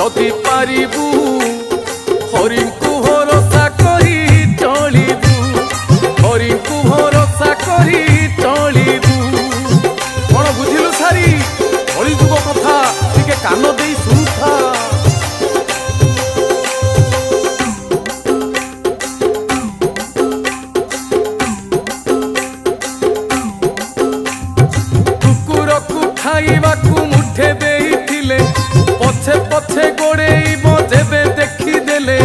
যদি পারিবু হরিଙ୍କୁ ভরসা করি চলিবু, হরিଙ୍କୁ ভরসা করি চলিবু। কোন বুঝিলু সারি কলিযুগ কথা টিকে কান দেই শুনুথা। কুকুরকু খাইবাকু মুঠে দেইଥିଲେ, পছে পছে গোড়েইব যেবে দেখি দেলে।